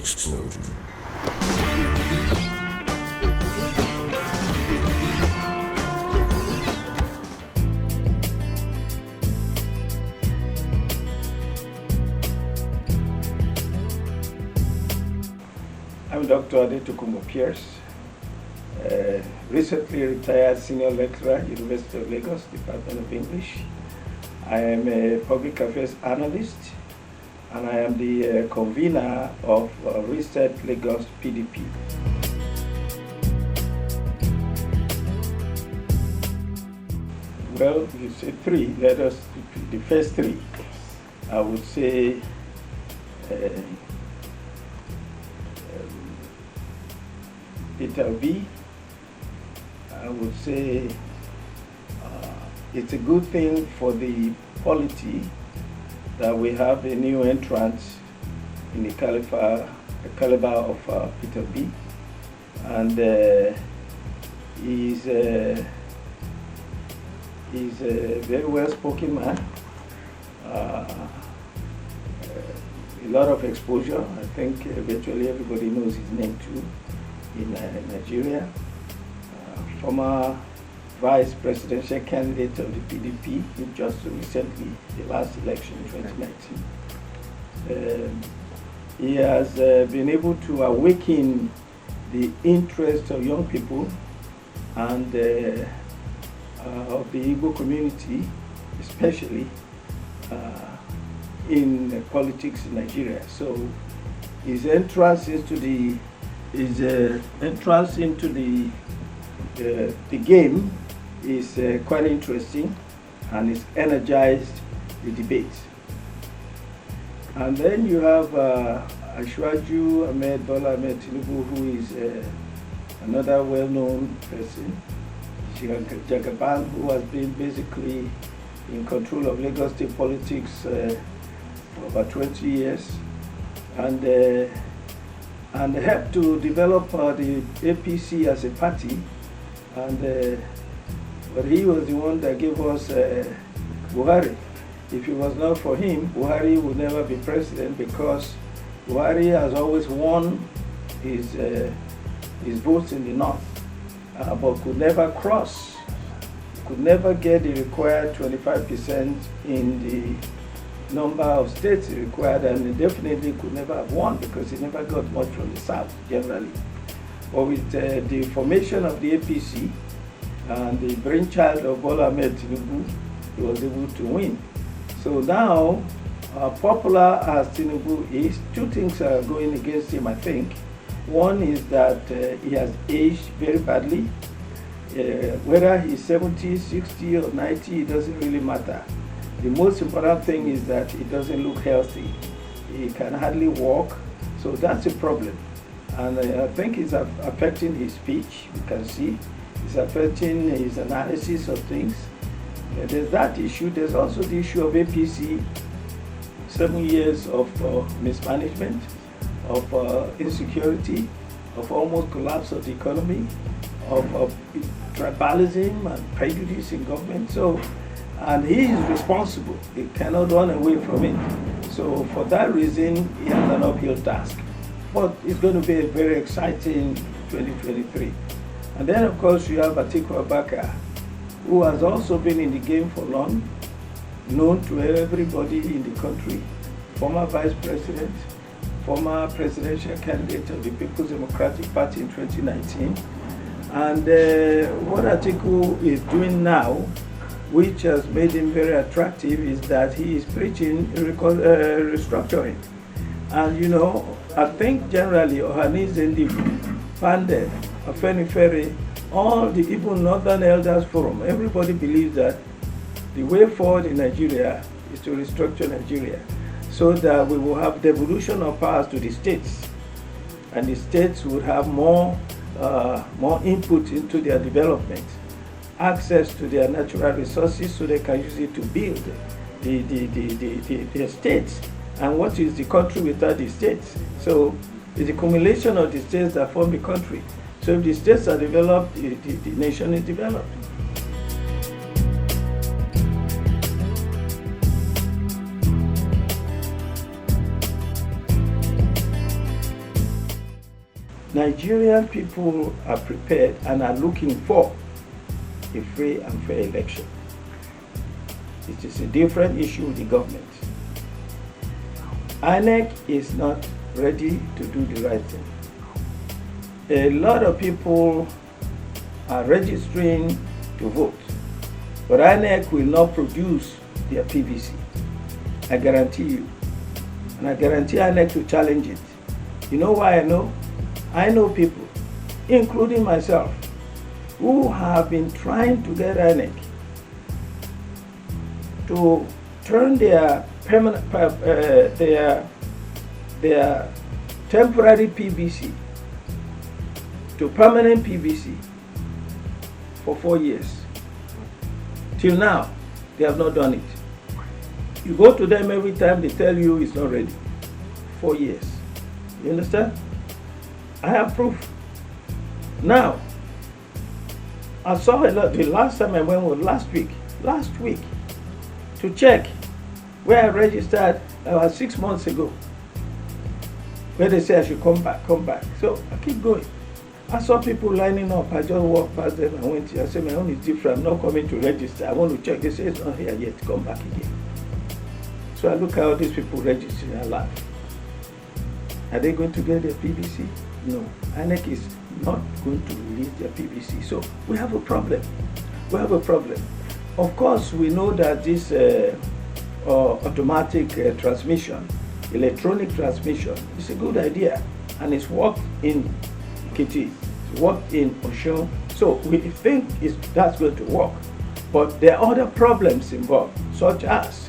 explosion. I'm Dr. Adetokunbo Pearse, recently retired senior lecturer, University of Lagos, Department of English. I am a public affairs analyst, and I am the convener of Reset Lagos PDP. Well, you say three. Let us the first three. I would say Peter B. I would say it's a good thing for the polity that we have a new entrant in the caliber of Peter B. And he's a very well-spoken man. A lot of exposure. I think virtually everybody knows his name too in Nigeria. Former vice presidential candidate of the PDP just recently, the last election in 2019. He has been able to awaken the interest of young people and of the Igbo community, especially in politics in Nigeria. So his entrance into the game is quite interesting, and it's energized the debate. And then you have Ashwaju Ahmed Bola Ahmed Tinubu, who is another well-known person, Jagaban, who has been basically in control of Lagos state politics for about 20 years, and helped to develop the APC as a party. And but he was the one that gave us Buhari. If it was not for him, Buhari would never be president, because Buhari has always won his votes in the north, but could never get the required 25% in the number of states he required, and he definitely could never have won because he never got much from the south generally. But with the formation of the APC and the brainchild of Bola Ahmed Tinubu, he was able to win. So now, popular as Tinubu is, two things are going against him, I think. One is that he has aged very badly. Whether he's 70, 60, or 90, it doesn't really matter. The most important thing is that he doesn't look healthy. He can hardly walk, so that's a problem. And I think it's affecting his speech, you can see. It's affecting his analysis of things. There's that issue. There's also the issue of APC, 7 years of mismanagement, of insecurity, of almost collapse of the economy, of tribalism and prejudice in government. So, and he is responsible. He cannot run away from it. So for that reason, he has an uphill task. But it's going to be a very exciting 2023. And then, of course, you have Atiku Abubakar, who has also been in the game for long, known to everybody in the country, former vice president, former presidential candidate of the People's Democratic Party in 2019. And what Atiku is doing now, which has made him very attractive, is that he is preaching restructuring. And you know, I think generally Ohanize Ndibu, Pande, Afenifere, all the even Northern Elders Forum, everybody believes that the way forward in Nigeria is to restructure Nigeria so that we will have devolution of powers to the states, and the states would have more input into their development, access to their natural resources so they can use it to build the states. And what is the country without the states? So it's the accumulation of the states that form the country. So if the states are developed, the nation is developed. Nigerian people are prepared and are looking for a free and fair election. It is a different issue with the government. INEC is not ready to do the right thing. A lot of people are registering to vote, but INEC will not produce their PVC. I guarantee you. And I guarantee INEC to challenge it. You know why I know? I know people, including myself, who have been trying to get INEC to turn their their temporary PVC to permanent PVC for 4 years. Till now, they have not done it. You go to them every time, they tell you it's not ready. 4 years. You understand? I have proof. Now, I saw a lot. The last time I went was last week, to check where I registered about 6 months ago, where they say I should come back. So I keep going. I saw people lining up. I just walked past them and went here. I said, my own is different. I'm not coming to register. I want to check. They say it's not here yet. Come back again. So I look at how these people registering and laugh. Are they going to get their PVC? No. INEC is not going to release their PVC. So we have a problem. Of course, we know that this automatic transmission, electronic transmission, is a good idea, and it's worked in Kitty, it's worked in Oshun. So we think that's going to work. But there are other problems involved, such as,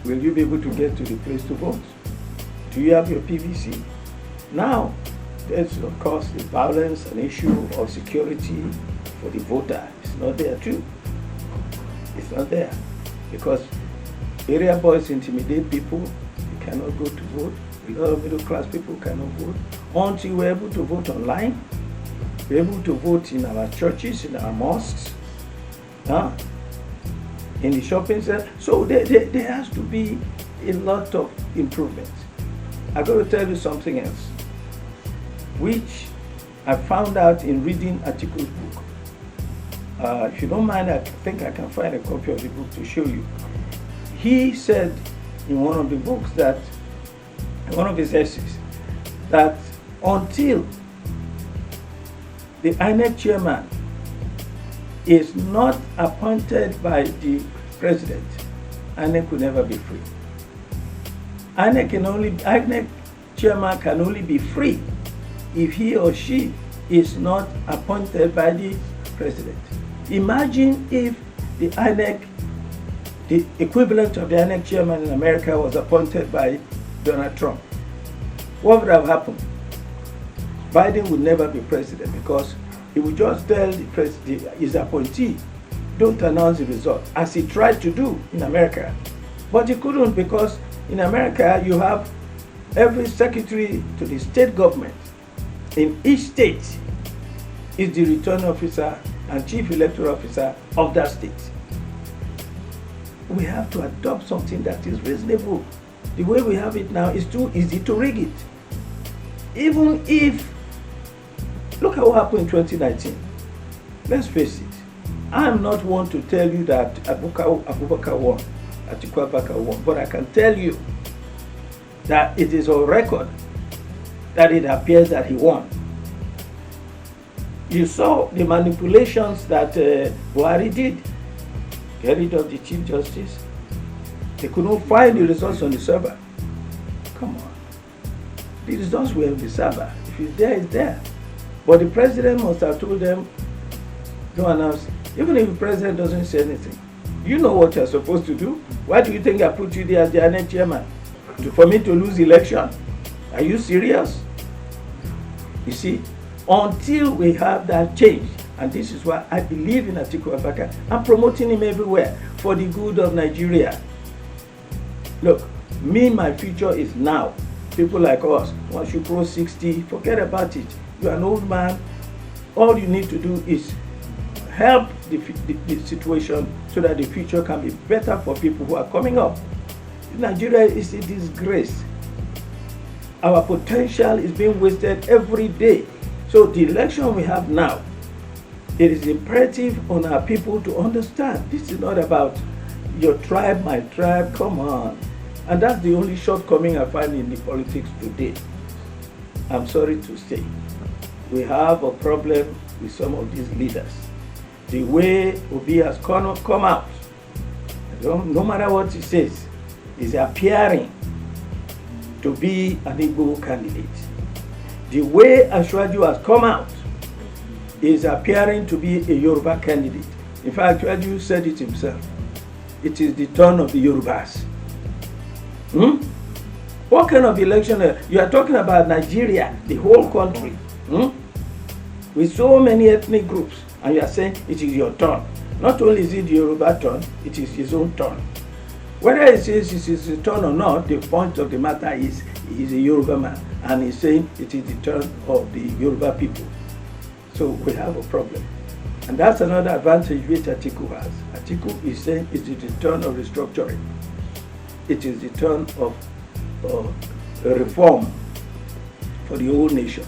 will you be able to get to the place to vote? Do you have your PVC? Now, there's of course the violence, an issue of security for the voter. It's not there too. It's not there because area boys intimidate people. You cannot go to vote. A lot of middle class people cannot vote until we're able to vote online. We're able to vote in our churches, in our mosques, in the shopping center. So there has to be a lot of improvement. I'm going to tell you something else, which I found out in reading Atiku's book. If you don't mind, I think I can find a copy of the book to show you. He said in one of the books that, in one of his essays, that until the INEC chairman is not appointed by the president, INEC will never be free. INEC chairman can only be free if he or she is not appointed by the president. Imagine if the INEC, the equivalent of the INEC chairman in America, was appointed by Donald Trump. What would have happened? Biden would never be president because he would just tell his appointee, don't announce the result, as he tried to do in America. But he couldn't, because in America you have every secretary to the state government in each state is the returning officer and chief electoral officer of that state. We have to adopt something that is reasonable. The way we have it now is too easy to rig it. Even if, look at what happened in 2019. Let's face it, I'm not one to tell you that Abubakar won, Atiku Abubakar won, but I can tell you that it is on record that it appears that he won. You saw the manipulations that Buhari did, get rid of the Chief Justice. They couldn't find the results on the server. Come on. The results were on the server. If it's there, it's there. But the president must have told them, don't announce. Even if the president doesn't say anything, you know what you're supposed to do. Why do you think I put you there as the INEC chairman? For me to lose the election? Are you serious? You see, until we have that change, and this is why I believe in Atiku Abubakar, I'm promoting him everywhere for the good of Nigeria. Look, my future is now. People like us, once you cross 60, forget about it. You're an old man. All you need to do is help the situation so that the future can be better for people who are coming up. Nigeria is a disgrace. Our potential is being wasted every day. So the election we have now, it is imperative on our people to understand this is not about your tribe, my tribe, come on. And that's the only shortcoming I find in the politics today. I'm sorry to say, we have a problem with some of these leaders. The way Obi has come out, no matter what he says, is appearing to be an Igbo candidate. The way Ashwaju has come out is appearing to be a Yoruba candidate. In fact, Ashwaju said it himself. It is the turn of the Yorubas. What kind of election? You are talking about Nigeria, the whole country, with so many ethnic groups, and you are saying it is your turn. Not only is it the Yoruba turn, it is his own turn. Whether he says it is his turn or not, the point of the matter is he is a Yoruba man, and he's saying it is the turn of the Yoruba people. So we have a problem. And that's another advantage which Atiku has. Atiku is saying it is the turn of restructuring. It is the turn of a reform for the whole nation.